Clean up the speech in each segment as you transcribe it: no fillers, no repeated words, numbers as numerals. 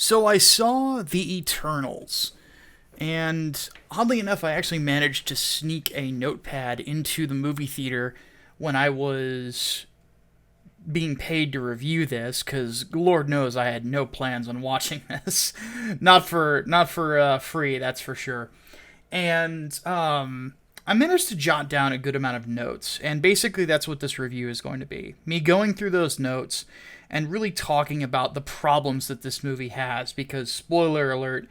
So I saw The Eternals, and oddly enough, I actually managed to sneak a notepad into the movie theater when I was being paid to review this, because Lord knows I had no plans on watching this, not for free, that's for sure. And I managed to jot down a good amount of notes, and basically that's what this review is going to be. Me going through those notes and really talking about the problems that this movie has, because, spoiler alert,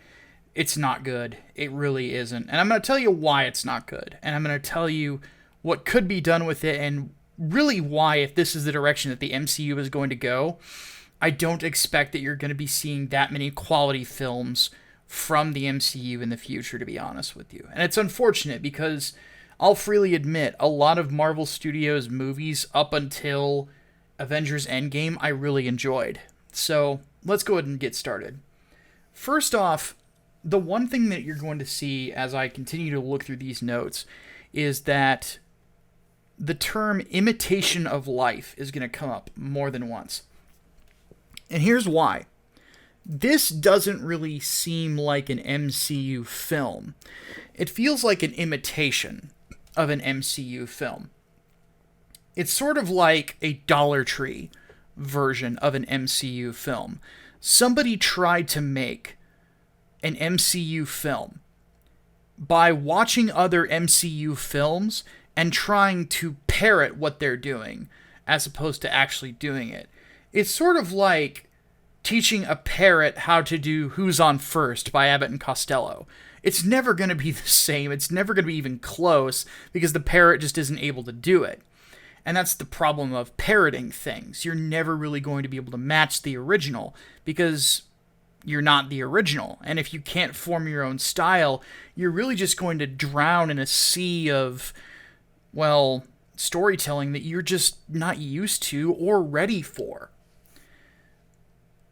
it's not good. It really isn't. And I'm going to tell you why it's not good, and I'm going to tell you what could be done with it, and really why, if this is the direction that the MCU is going to go, I don't expect that you're going to be seeing that many quality films from the MCU in the future, to be honest with you. And it's unfortunate because I'll freely admit a lot of Marvel Studios movies up until Avengers Endgame I really enjoyed. So let's go ahead and get started. First off, the one thing that you're going to see as I continue to look through these notes is that the term imitation of life is going to come up more than once. And here's why. This doesn't really seem like an MCU film. It feels like an imitation of an MCU film. It's sort of like a Dollar Tree version of an MCU film. Somebody tried to make an MCU film by watching other MCU films and trying to parrot what they're doing, as opposed to actually doing it. It's sort of like teaching a parrot how to do Who's on First by Abbott and Costello. It's never going to be the same. It's never going to be even close because the parrot just isn't able to do it. And that's the problem of parroting things. You're never really going to be able to match the original because you're not the original. And if you can't form your own style, you're really just going to drown in a sea of, well, storytelling that you're just not used to or ready for.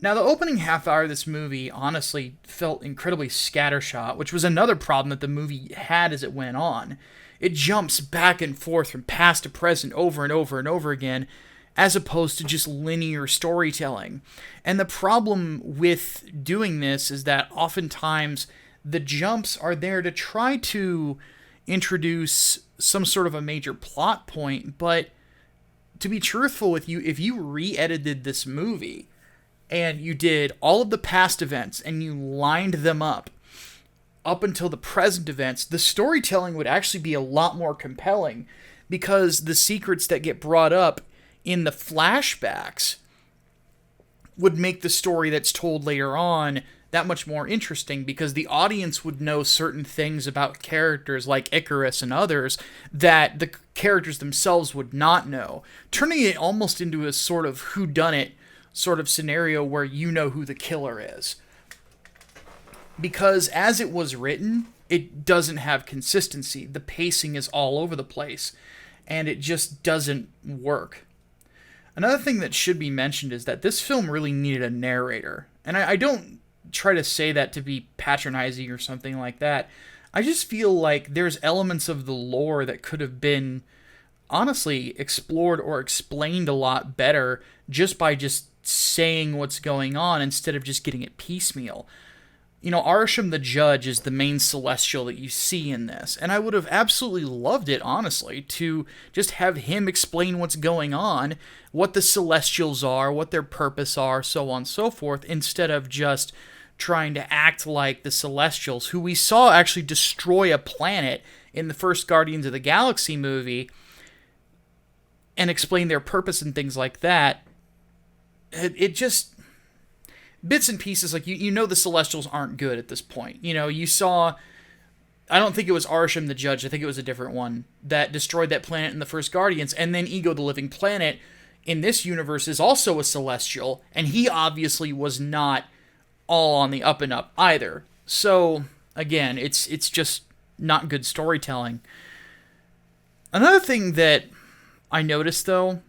Now, the opening half hour of this movie honestly felt incredibly scattershot, which was another problem that the movie had as it went on. It jumps back and forth from past to present over and over and over again, as opposed to just linear storytelling. And the problem with doing this is that oftentimes the jumps are there to try to introduce some sort of a major plot point, but to be truthful with you, if you re-edited this movie and you did all of the past events and you lined them up until the present events, the storytelling would actually be a lot more compelling because the secrets that get brought up in the flashbacks would make the story that's told later on that much more interesting because the audience would know certain things about characters like Icarus and others that the characters themselves would not know, turning it almost into a sort of whodunit sort of scenario where you know who the killer is. Because as it was written, it doesn't have consistency. The pacing is all over the place, and it just doesn't work. Another thing that should be mentioned is that this film really needed a narrator. And I don't try to say that to be patronizing or something like that. I just feel like there's elements of the lore that could have been honestly explored or explained a lot better just by just saying what's going on instead of just getting it piecemeal. You know, Arsham the Judge is the main celestial that you see in this, and I would have absolutely loved it, honestly, to just have him explain what's going on, what the celestials are, what their purpose are, so on and so forth, instead of just trying to act like the celestials, who we saw actually destroy a planet in the first Guardians of the Galaxy movie, and explain their purpose and things like that. It just bits and pieces, like you know the Celestials aren't good at this point. You know, you saw, I don't think it was Arsham the Judge, I think it was a different one, that destroyed that planet in the first Guardians, and then Ego the Living Planet in this universe is also a Celestial, and he obviously was not all on the up and up either. So, again, it's just not good storytelling. Another thing that I noticed, though,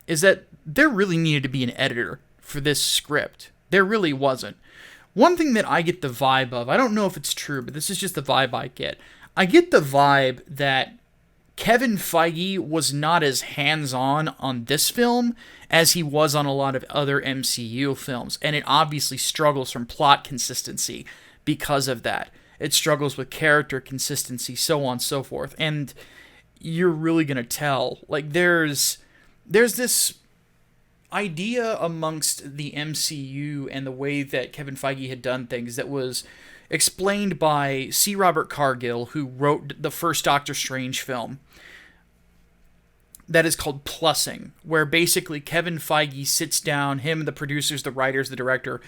is that there really needed to be an editor for this script. There really wasn't. One thing that I get the vibe of, I don't know if it's true, but this is just the vibe I get. I get the vibe that Kevin Feige was not as hands-on on this film as he was on a lot of other MCU films, and it obviously struggles from plot consistency because of that. It struggles with character consistency, so on and so forth, and you're really going to tell. Like, there's this idea amongst the MCU and the way that Kevin Feige had done things that was explained by C. Robert Cargill, who wrote the first Doctor Strange film, that is called plussing, where basically Kevin Feige sits down, him, the producers, the writers, the director,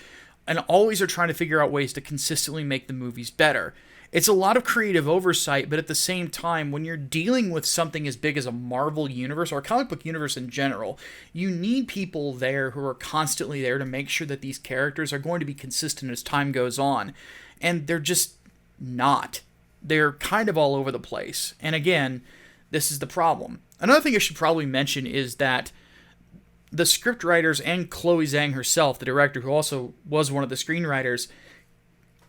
and always are trying to figure out ways to consistently make the movies better. It's a lot of creative oversight, but at the same time, when you're dealing with something as big as a Marvel universe, or a comic book universe in general, you need people there who are constantly there to make sure that these characters are going to be consistent as time goes on. And they're just not. They're kind of all over the place. And again, this is the problem. Another thing I should probably mention is that the scriptwriters and Chloe Zhang herself, the director, who also was one of the screenwriters,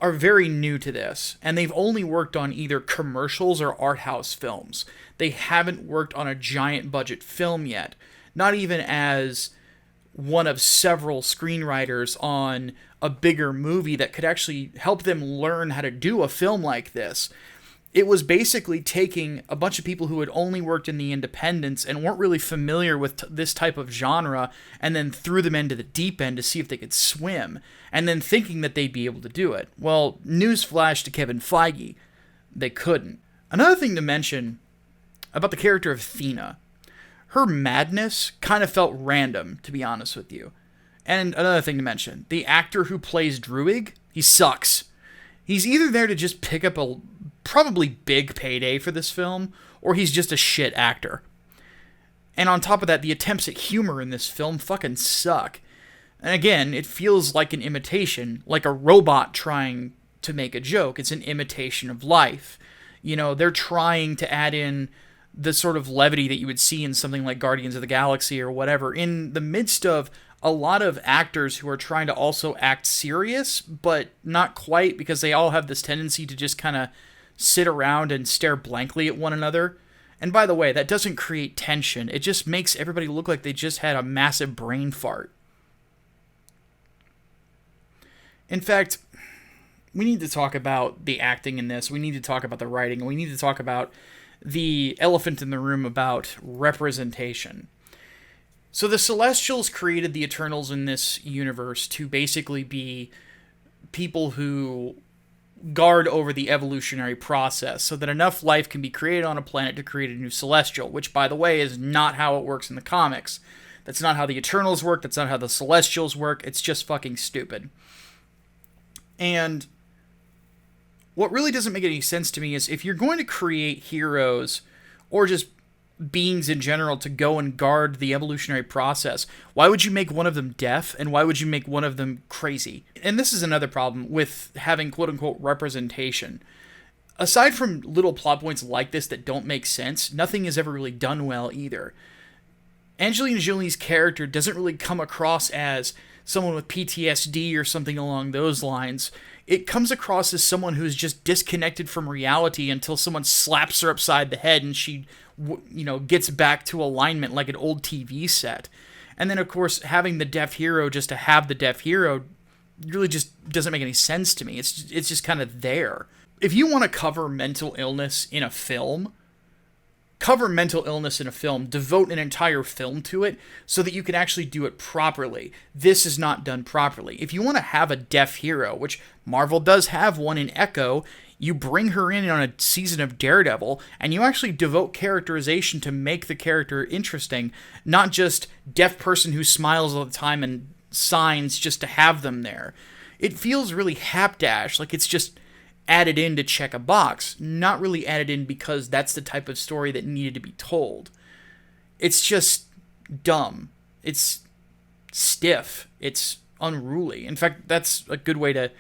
are very new to this, and they've only worked on either commercials or art house films. They haven't worked on a giant budget film yet, not even as one of several screenwriters on a bigger movie that could actually help them learn how to do a film like this. It was basically taking a bunch of people who had only worked in the independents and weren't really familiar with this type of genre, and then threw them into the deep end to see if they could swim, and then thinking that they'd be able to do it. Well, newsflash to Kevin Feige, they couldn't. Another thing to mention about the character of Thena, her madness kind of felt random, to be honest with you. And another thing to mention, the actor who plays Druig, he sucks. He's either there to just pick up a probably big payday for this film, or he's just a shit actor. And on top of that, the attempts at humor in this film fucking suck. And again, it feels like an imitation, like a robot trying to make a joke. It's an imitation of life. You know, they're trying to add in the sort of levity that you would see in something like Guardians of the Galaxy or whatever, in the midst of a lot of actors who are trying to also act serious, but not quite, because they all have this tendency to just kind of sit around and stare blankly at one another. And by the way, that doesn't create tension. It just makes everybody look like they just had a massive brain fart. In fact, we need to talk about the acting in this. We need to talk about the writing. We need to talk about the elephant in the room about representation. So the Celestials created the Eternals in this universe to basically be people who guard over the evolutionary process so that enough life can be created on a planet to create a new Celestial, which, by the way, is not how it works in the comics. That's not how the Eternals work. That's not how the Celestials work. It's just fucking stupid. And what really doesn't make any sense to me is if you're going to create heroes or just beings in general to go and guard the evolutionary process, why would you make one of them deaf, and why would you make one of them crazy? And this is another problem with having quote-unquote representation. Aside from little plot points like this that don't make sense, nothing is ever really done well either. Angelina Jolie's character doesn't really come across as someone with PTSD or something along those lines. It comes across as someone who's just disconnected from reality until someone slaps her upside the head and she, gets back to alignment like an old TV set. And then, of course, having the deaf hero just to have the deaf hero really just doesn't make any sense to me. It's just kind of there. If you want to cover mental illness in a film, devote an entire film to it so that you can actually do it properly. This is not done properly. If you want to have a deaf hero, which Marvel does have one in Echo, you bring her in on a season of Daredevil, and you actually devote characterization to make the character interesting, not just deaf person who smiles all the time and signs just to have them there. It feels really hapdash, like it's just added in to check a box, not really added in because that's the type of story that needed to be told. It's just dumb. It's stiff. It's unruly. In fact, that's a good way to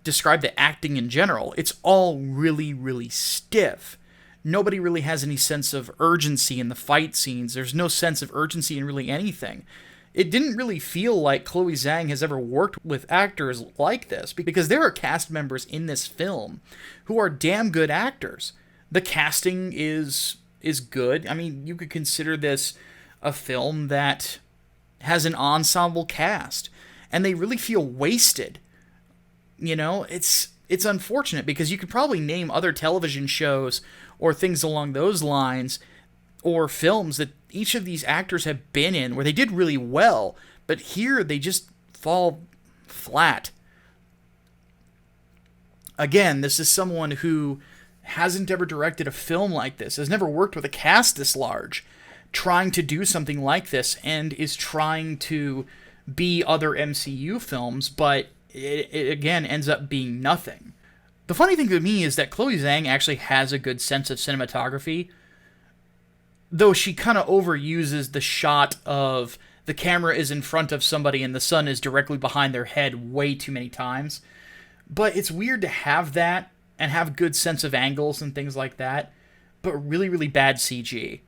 describe the acting in general. It's all really, really stiff. Nobody really has any sense of urgency in the fight scenes. There's no sense of urgency in really anything. It didn't really feel like Chloe Zhang has ever worked with actors like this, because there are cast members in this film who are damn good actors. The casting is is good. I mean, you could consider this a film that has an ensemble cast, and they really feel wasted. You know, it's unfortunate because you could probably name other television shows or things along those lines or films that each of these actors have been in where they did really well, but here they just fall flat. Again, this is someone who hasn't ever directed a film like this, has never worked with a cast this large, trying to do something like this, and is trying to be other MCU films, but it again ends up being nothing. The funny thing to me is that Chloe Zhang actually has a good sense of cinematography, though she kind of overuses the shot of the camera is in front of somebody and the sun is directly behind their head way too many times. But it's weird to have that and have good sense of angles and things like that, but really, really bad CG.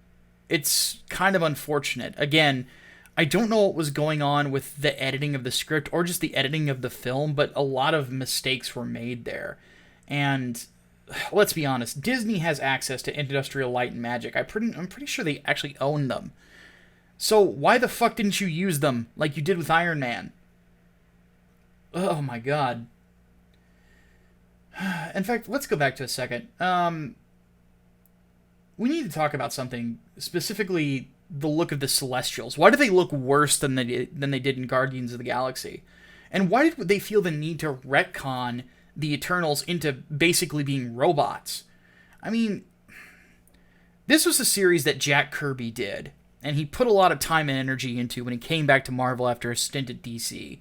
It's kind of unfortunate. Again, I don't know what was going on with the editing of the script or just the editing of the film, but a lot of mistakes were made there. And let's be honest, Disney has access to Industrial Light and Magic. I'm pretty sure they actually own them. So why the fuck didn't you use them like you did with Iron Man? Oh my god. In fact, let's go back to a second. We need to talk about something, specifically the look of the Celestials. Why do they look worse than they did in Guardians of the Galaxy? And why did they feel the need to retcon the Eternals into basically being robots? I mean, this was a series that Jack Kirby did, and he put a lot of time and energy into when he came back to Marvel after a stint at DC.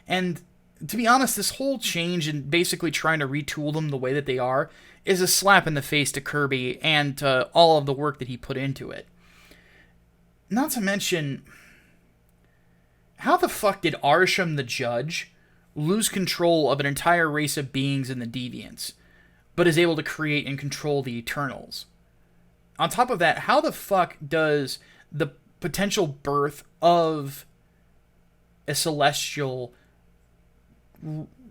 And to be honest, this whole change and basically trying to retool them the way that they are is a slap in the face to Kirby and to all of the work that he put into it. Not to mention, how the fuck did Arsham the Judge lose control of an entire race of beings in the Deviants, but is able to create and control the Eternals? On top of that, how the fuck does the potential birth of a Celestial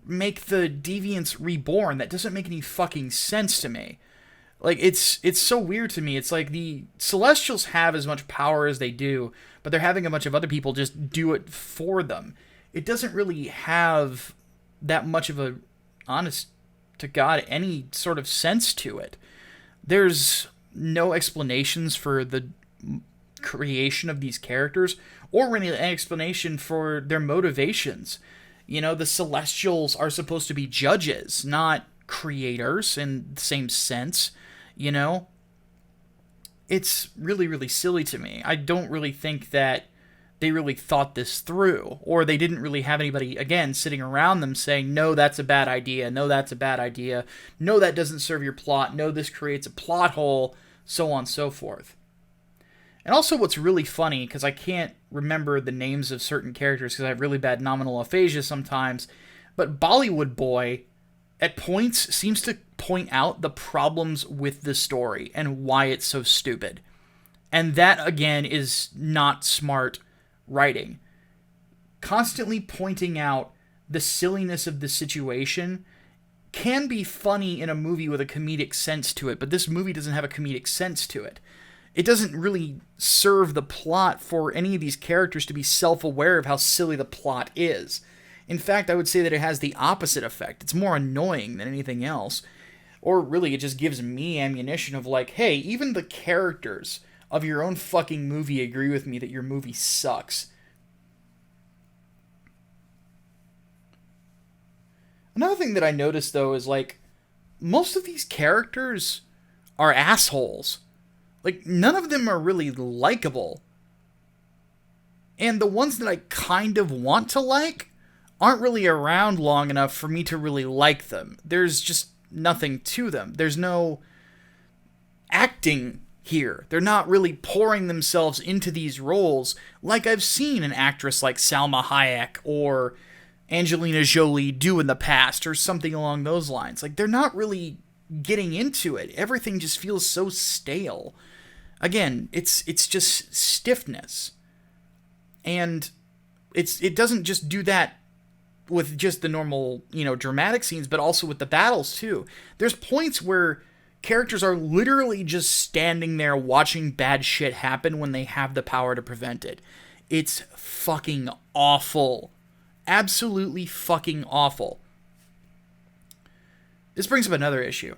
make the Deviants reborn? That doesn't make any fucking sense to me. Like, it's so weird to me. It's like the Celestials have as much power as they do, but they're having a bunch of other people just do it for them. It doesn't really have that much of a, honest to God, any sort of sense to it. There's no explanations for the creation of these characters, or any explanation for their motivations. You know, the Celestials are supposed to be judges, not creators in the same sense. You know, it's really, really silly to me. I don't really think that they really thought this through, or they didn't really have anybody, again, sitting around them saying, no, that's a bad idea, no, that's a bad idea, no, that doesn't serve your plot, no, this creates a plot hole, so on and so forth. And also what's really funny, because I can't remember the names of certain characters because I have really bad nominal aphasia sometimes, but Bollywood Boy at points seems to point out the problems with the story and why it's so stupid. And that, again, is not smart writing. Constantly pointing out the silliness of the situation can be funny in a movie with a comedic sense to it, but this movie doesn't have a comedic sense to it. It doesn't really serve the plot for any of these characters to be self-aware of how silly the plot is. In fact, I would say that it has the opposite effect. It's more annoying than anything else. Or really, it just gives me ammunition of like, hey, even the characters of your own fucking movie agree with me that your movie sucks. Another thing that I noticed, though, is like, most of these characters are assholes. Like, none of them are really likable. And the ones that I kind of want to like aren't really around long enough for me to really like them. There's just nothing to them. There's no acting here. They're not really pouring themselves into these roles like I've seen an actress like Salma Hayek or Angelina Jolie do in the past or something along those lines. Like, they're not really getting into it. Everything just feels so stale. Again, it's just stiffness. And it doesn't just do that with just the normal, dramatic scenes, but also with the battles too. There's points where characters are literally just standing there watching bad shit happen when they have the power to prevent it. It's fucking awful. Absolutely fucking awful. This brings up another issue.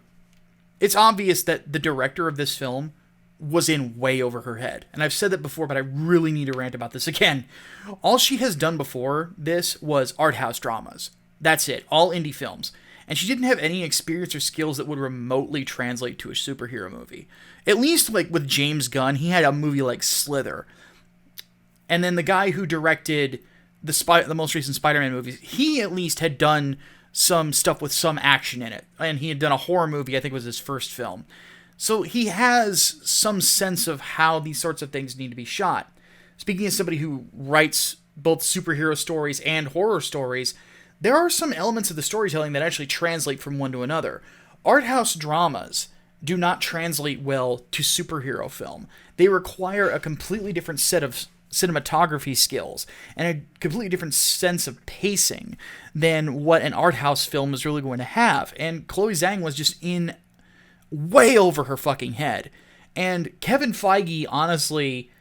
It's obvious that the director of this film was in way over her head. And I've said that before, but I really need to rant about this again. All she has done before this was art house dramas. That's it. All indie films. And she didn't have any experience or skills that would remotely translate to a superhero movie. At least, like, with James Gunn, he had a movie like Slither. And then the guy who directed the most recent Spider-Man movies, he at least had done some stuff with some action in it. And he had done a horror movie, I think it was his first film. So he has some sense of how these sorts of things need to be shot. Speaking as somebody who writes both superhero stories and horror stories, there are some elements of the storytelling that actually translate from one to another. Art house dramas do not translate well to superhero film. They require a completely different set of cinematography skills and a completely different sense of pacing than what an art house film is really going to have. And Chloe Zhang was just in way over her fucking head. And Kevin Feige, honestly,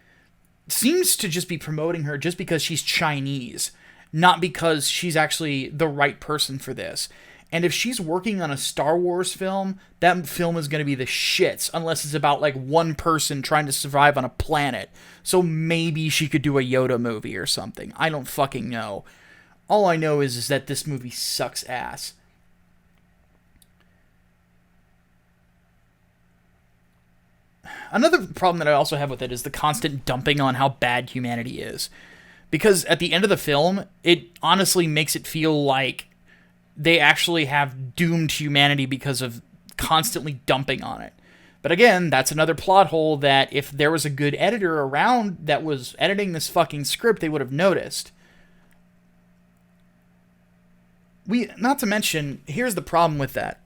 seems to just be promoting her just because she's Chinese, not because she's actually the right person for this. And if she's working on a Star Wars film, that film is going to be the shits, unless it's about, like, one person trying to survive on a planet. So maybe she could do a Yoda movie or something. I don't fucking know. All I know is that this movie sucks ass. Another problem that I also have with it is the constant dumping on how bad humanity is. Because at the end of the film, it honestly makes it feel like they actually have doomed humanity because of constantly dumping on it. But again, that's another plot hole that if there was a good editor around that was editing this fucking script, they would have noticed. Not to mention, here's the problem with that.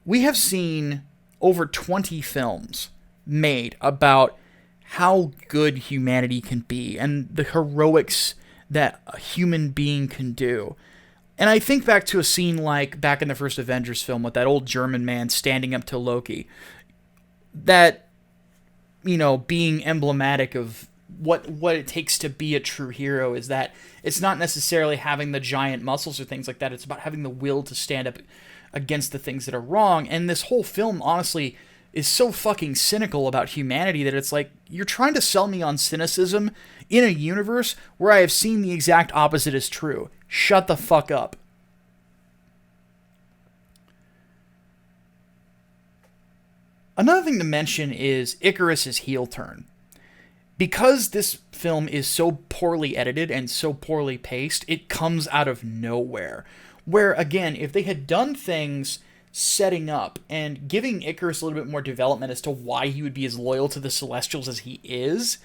We have seen over 20 films made about how good humanity can be and the heroics that a human being can do. And I think back to a scene like back in the first Avengers film with that old German man standing up to Loki. That, you know, being emblematic of what it takes to be a true hero is that it's not necessarily having the giant muscles or things like that. It's about having the will to stand up against the things that are wrong. And this whole film, honestly, is so fucking cynical about humanity that it's like, you're trying to sell me on cynicism in a universe where I have seen the exact opposite is true. Shut the fuck up. Another thing to mention is Icarus's heel turn. Because this film is so poorly edited and so poorly paced, it comes out of nowhere. Where, again, if they had done things setting up and giving Icarus a little bit more development as to why he would be as loyal to the Celestials as he is,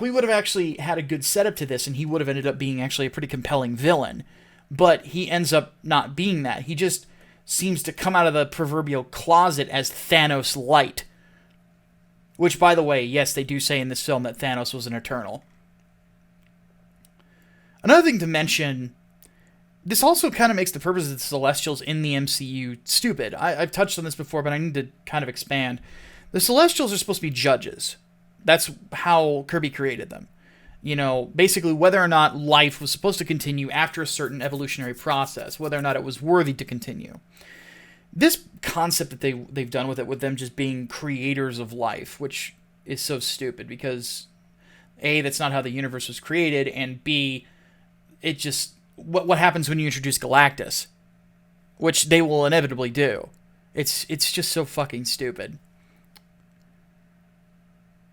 we would have actually had a good setup to this, and he would have ended up being actually a pretty compelling villain. But he ends up not being that. He just seems to come out of the proverbial closet as Thanos Light. Which, by the way, yes, they do say in this film that Thanos was an Eternal. Another thing to mention, this also kind of makes the purpose of the Celestials in the MCU stupid. I've touched on this before, but I need to kind of expand. The Celestials are supposed to be judges. That's how Kirby created them. You know, basically whether or not life was supposed to continue after a certain evolutionary process, whether or not it was worthy to continue. This concept that they've done with it, with them just being creators of life, which is so stupid because A, that's not how the universe was created, and B, it just, what happens when you introduce Galactus? Which they will inevitably do. It's just so fucking stupid.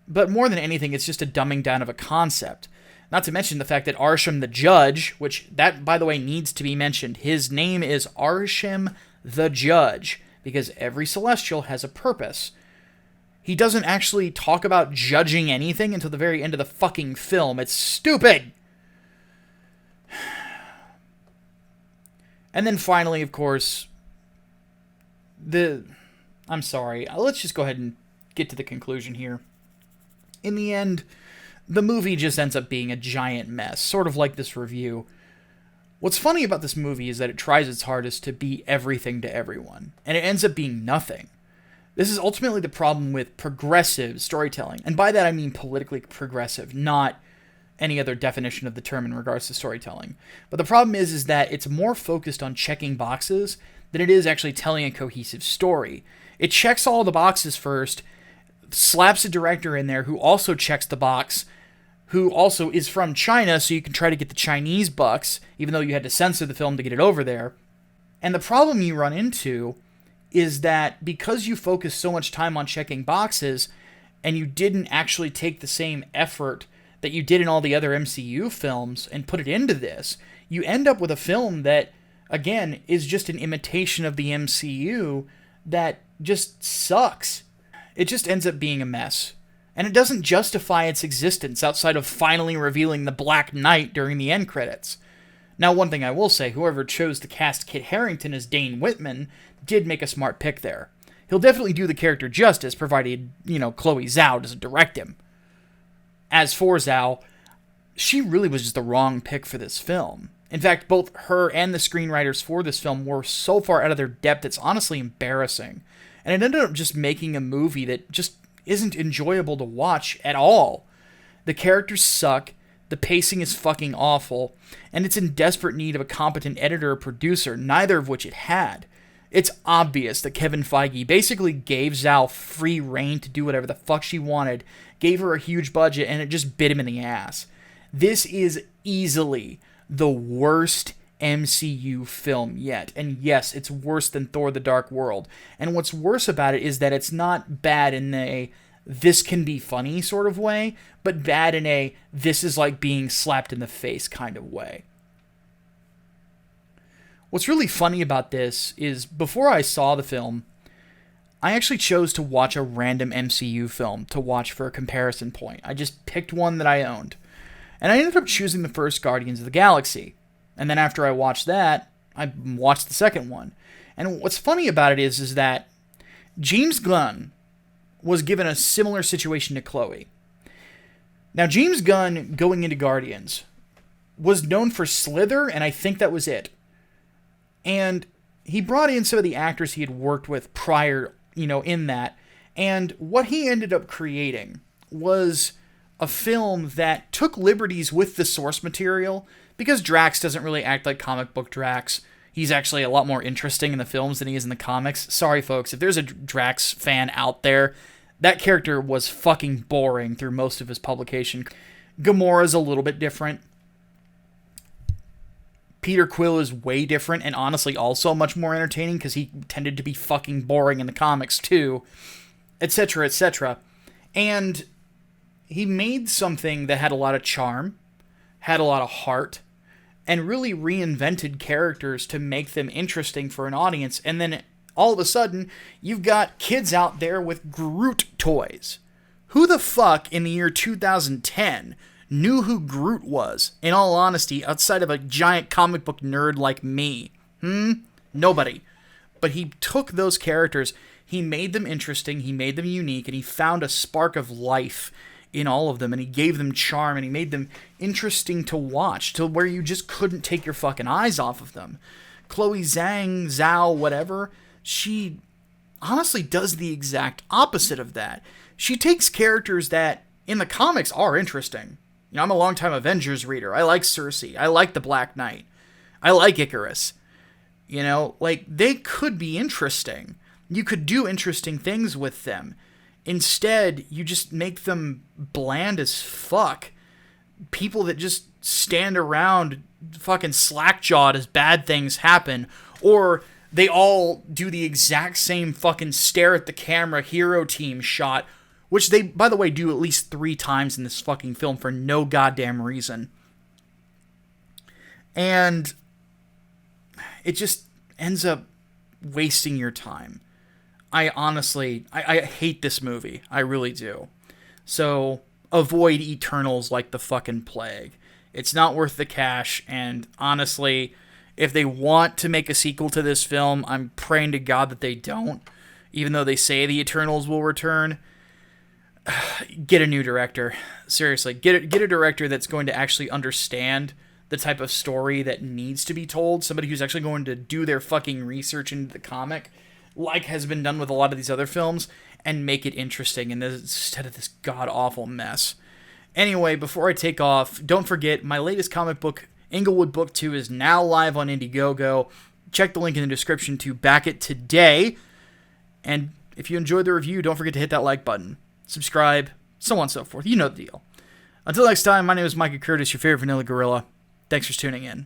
But more than anything, it's just a dumbing down of a concept. Not to mention the fact that Arsham the Judge, which that, by the way, needs to be mentioned. His name is Arsham the Judge, because every Celestial has a purpose. He doesn't actually talk about judging anything until the very end of the fucking film. It's stupid! And then finally, of course, I'm sorry. Let's just go ahead and get to the conclusion here. In the end, the movie just ends up being a giant mess, sort of like this review, What's funny about this movie is that it tries its hardest to be everything to everyone, and it ends up being nothing. This is ultimately the problem with progressive storytelling, and by that I mean politically progressive, not any other definition of the term in regards to storytelling. But the problem is that it's more focused on checking boxes than it is actually telling a cohesive story. It checks all the boxes first, slaps a director in there who also checks the box, who also is from China, so you can try to get the Chinese bucks, even though you had to censor the film to get it over there. And the problem you run into is that because you focus so much time on checking boxes, and you didn't actually take the same effort that you did in all the other MCU films and put it into this, you end up with a film that, again, is just an imitation of the MCU that just sucks. It just ends up being a mess. And it doesn't justify its existence outside of finally revealing the Black Knight during the end credits. Now, one thing I will say, whoever chose to cast Kit Harington as Dane Whitman did make a smart pick there. He'll definitely do the character justice, provided, Chloe Zhao doesn't direct him. As for Zhao, she really was just the wrong pick for this film. In fact, both her and the screenwriters for this film were so far out of their depth, it's honestly embarrassing. And it ended up just making a movie that just isn't enjoyable to watch at all. The characters suck, the pacing is fucking awful, and it's in desperate need of a competent editor or producer, neither of which it had. It's obvious that Kevin Feige basically gave Zhao free reign to do whatever the fuck she wanted, gave her a huge budget, and it just bit him in the ass. This is easily the worst MCU film yet. And yes, it's worse than Thor: The Dark World. And what's worse about it is that it's not bad in a this can be funny sort of way, but bad in a this is like being slapped in the face kind of way. What's really funny about this is before I saw the film, I actually chose to watch a random MCU film to watch for a comparison point. I just picked one that I owned. And I ended up choosing the first Guardians of the Galaxy. And then after I watched that, I watched the second one. And what's funny about it is that James Gunn was given a similar situation to Chloe. Now, James Gunn, going into Guardians, was known for Slither, and I think that was it. And he brought in some of the actors he had worked with prior, in that. And what he ended up creating was a film that took liberties with the source material, because Drax doesn't really act like comic book Drax. He's actually a lot more interesting in the films than he is in the comics. Sorry, folks, if there's a Drax fan out there, that character was fucking boring through most of his publication. Gamora's a little bit different. Peter Quill is way different, and honestly also much more entertaining, because he tended to be fucking boring in the comics too, etc., etc. And he made something that had a lot of charm, had a lot of heart, and really reinvented characters to make them interesting for an audience. And then all of a sudden, you've got kids out there with Groot toys. Who the fuck in the year 2010 knew who Groot was, in all honesty, outside of a giant comic book nerd like me? Nobody. But he took those characters, he made them interesting, he made them unique, and he found a spark of life in all of them, and he gave them charm, and he made them interesting to watch, to where you just couldn't take your fucking eyes off of them. Chloe Zhao, whatever, she honestly does the exact opposite of that. She takes characters that, in the comics, are interesting. I'm a longtime Avengers reader. I like Cersei. I like the Black Knight. I like Icarus. They could be interesting. You could do interesting things with them. Instead, you just make them bland as fuck. People that just stand around fucking slack-jawed as bad things happen. Or they all do the exact same fucking stare at the camera hero team shot, which they, by the way, do at least 3 times in this fucking film for no goddamn reason. And it just ends up wasting your time. I hate this movie. I really do. So, avoid Eternals like the fucking plague. It's not worth the cash, and honestly, if they want to make a sequel to this film, I'm praying to God that they don't, even though they say the Eternals will return. Get a new director. Seriously, get a director that's going to actually understand the type of story that needs to be told. Somebody who's actually going to do their fucking research into the comic, like has been done with a lot of these other films, and make it interesting instead of this god-awful mess. Anyway, before I take off, don't forget, my latest comic book, Englewood Book 2, is now live on Indiegogo. Check the link in the description to back it today. And if you enjoyed the review, don't forget to hit that like button, subscribe, so on and so forth. You know the deal. Until next time, my name is Micah Curtis, your favorite vanilla gorilla. Thanks for tuning in.